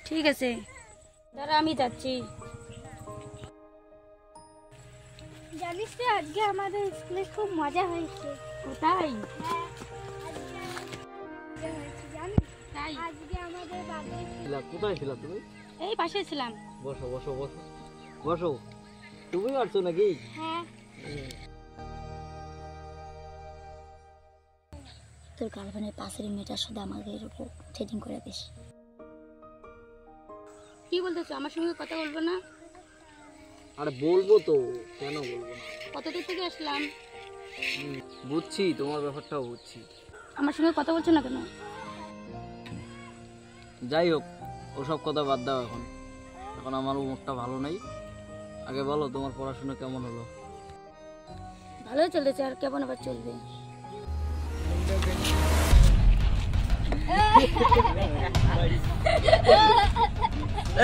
ঠিক আছে, দাঁড়া আমি যাচ্ছি। জানিস তো আজকে আমাদের স্কুলে খুব মজা হয়েছে। কোথায়? তাই আজকে আমাদের বাগানে কোথায় ছিলা তুমি? এই পাশে ছিলাম। বসো বসো বসো বসো। তুমি আসছো নাকি? হ্যাঁ। তোর গার্লফ্রেন্ডের পাশের মেয়েটার সাথে আমাকে এরকম সেটিং করে দিস। কি বলতেছো, আমার সঙ্গে কথা বলবো না? আরে বলবো তো, কেন বলবো না? কত দূর থেকে আসলাম। বুঝছি, তোমার ব্যাপারটাও বুঝছি। আমার সঙ্গে কথা বলছো না কেন? যাই হোক, ওসব কথা বাদ দাও। এখন এখন আমার মুখটা ভালো নেই। আগে বলো, তোমার পড়াশোনা কেমন হলো? ভালোই চলতেছে, আর কেমন আবার চলবে?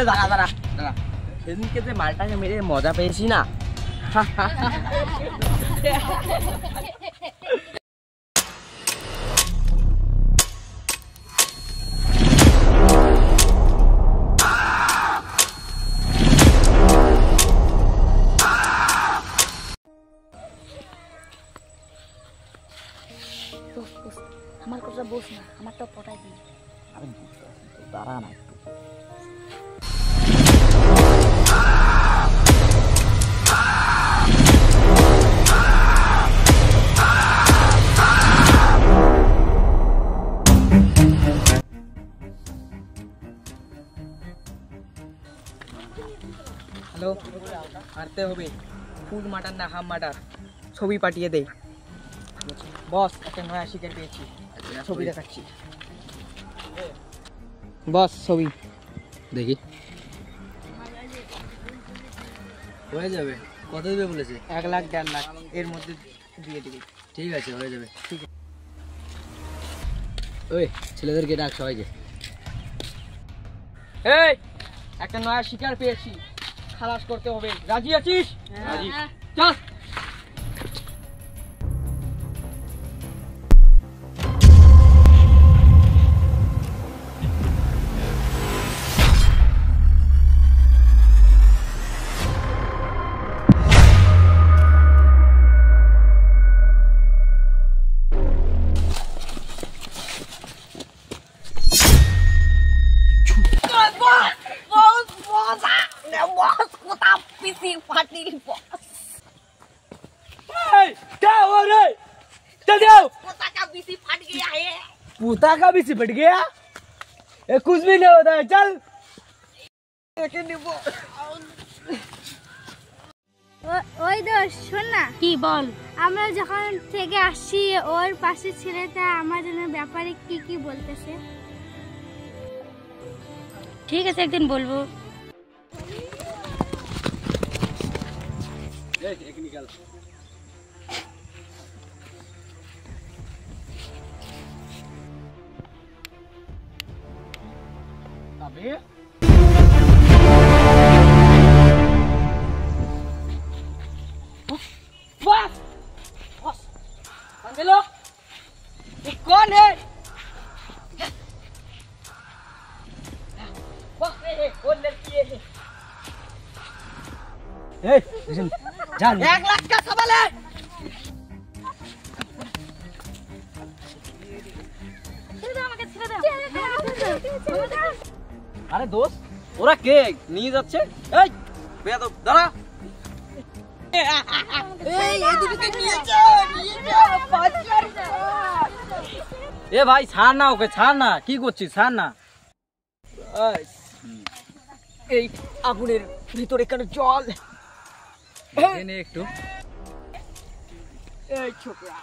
দাঁড়া দাঁড়া দাঁড়া, সেদিনকে যে মালটাকে মেরে মজা পেয়েছি না। আমার কথা বস না, আমারটা পটাই দিই। আমি বুঝতে পারছি তো, দাঁড়া না একটু। হ্যালো, মারতে হবে। ফুল মাটার না হাফ মাটার, ছবি পাঠিয়ে দে। বস, একটা নয়া শিকার পেয়েছি, ছবি দেখাচ্ছি। বস ছবি দেখি। হয়ে যাবে। কত দেবে বলেছে? 1 লাখ 1.5 লাখ এর মধ্যে দিয়ে দিবি। ঠিক আছে, হয়ে যাবে। ঠিক আছে। ওই ছেলেদেরকে ডাক সবাইকে। এই, একটা নয়া শিকার পেয়েছি, খালাস করতে হবে। রাজি আছিস? রাজি। চল। पूता का भी सिपट गया। ये कुछ भी नहीं होता है, चल। ওই দোষ, শোন না, কি বল? আমরা যখন থেকে আসছি ওর পাশে ছেলেটা আমার জন্য ব্যাপারে কি কি বলতেছে। ঠিক আছে, একদিন বলবো। एक निकल। अबे बस बस, समझ लो। ये कौन है? बस ये कौन लड़की है? ए जान 1 लाख का सवाल है। আরে দোস্ত, ওরা কে নিয়ে যাচ্ছে? এই বেয়াদব, দাঁড়া। এ ভাই ছাড় না ওকে, ছাড় না। কি করছিস? ছাড় না। এই আগুনের ভিতরে কেন জল? একটু এই ছোকরা,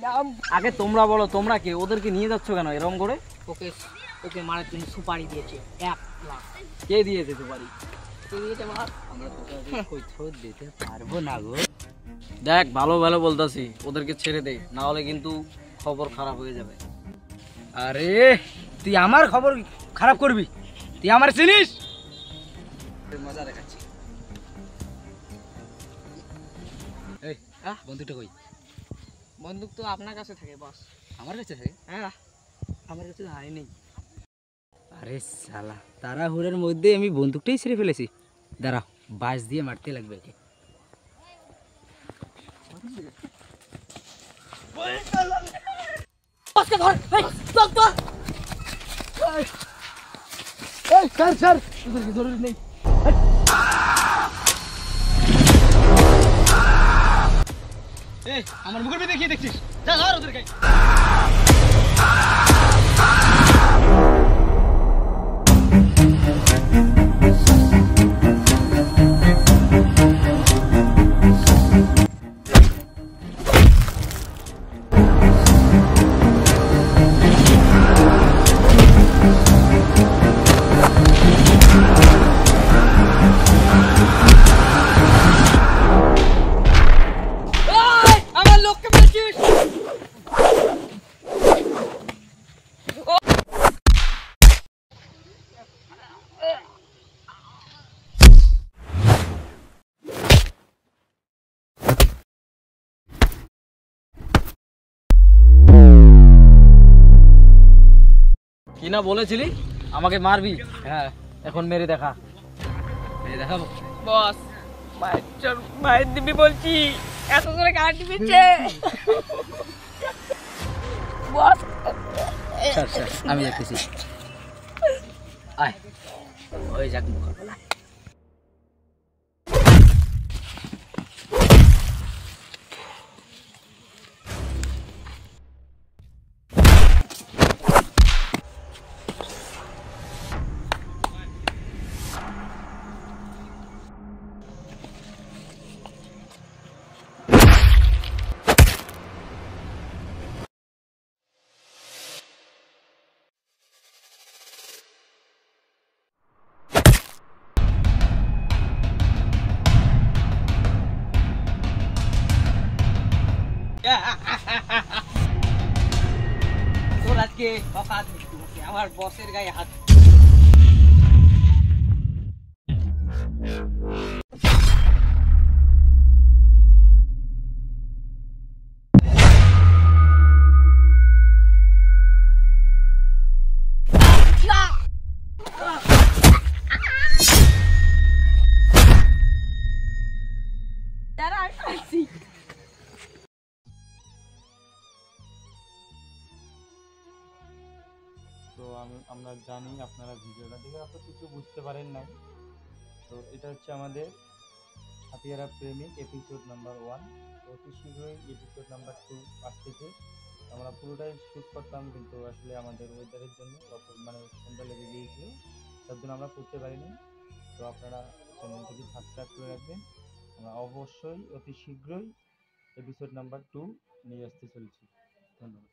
নাম আগে তোমরা বলো, তোমরা কে? ওদেরকে নিয়ে যাচ্ছ কেন এরকম করে? ওকে ওকে মারার জন্য সুপারি দিয়েছে 1 লাখ। কে দিয়েছে সুপারি? কে দিয়েছে মার? আমরা তোকে দিতে পারবো না গো। দেখ, ভালো ভালো বলতাছি, ওদেরকে ছেড়ে দে, না হলে কিন্তু খবর খারাপ হয়ে যাবে। আরে তুই আমার খবর খারাপ করবি? তুই আমার চিনিস? মজা দেখাচ্ছি। এই বন্ধুটা কই? বন্দুক তো আপনার কাছে থাকে বস। আমার কাছে থাকে? হ্যাঁ, আমার কাছে হাই নেই। আরে শালা, তাড়াহুড়োর মধ্যে আমি বন্দুকটাই ছেড়ে ফেলেছি। দাঁড়াও, বাঁশ দিয়ে মারতে লাগবে একে। আমার মুখের দিকে দেখিয়ে দেখছিস, যা ধর ওদেরকে। আমার লোককে বলছিস? কি না বলেছিলি আমাকে মারবি? হ্যাঁ, এখন মেরে দেখা। মেরে দেখাবো। বস, মায়ের দিবি বলছি, এত করে কার দিবিছে? বস, স্যার স্যার, আমি দেখতেছি। আয়, ওই যাক মোকাবেলা। তোর আজকে অকাত মৃত্যু হচ্ছে, আমার বসের গায়ে হাত। তো আমরা জানি আপনারা ভিডিওটা দেখে আপনারা কিছু বুঝতে পারেন নাই। তো এটা হচ্ছে আমাদের হাতিয়ারা প্রেমিক এপিসোড নাম্বার 1। তো অতি শীঘ্রই এপিসোড নাম্বার 2 আসতেছে। আমরা পুরোটাই শ্যুট করতাম, কিন্তু আসলে আমাদের ওয়েদারের জন্য মানে সন্ধ্যা লেগে গিয়েছিল, তার জন্য আমরা করতে পারিনি। তো আপনারা চ্যানেলটিকে সাবস্ক্রাইব করে রাখবেন। আমরা অবশ্যই অতি শীঘ্রই এপিসোড নাম্বার 2 নিয়ে আসতে চলেছি। ধন্যবাদ।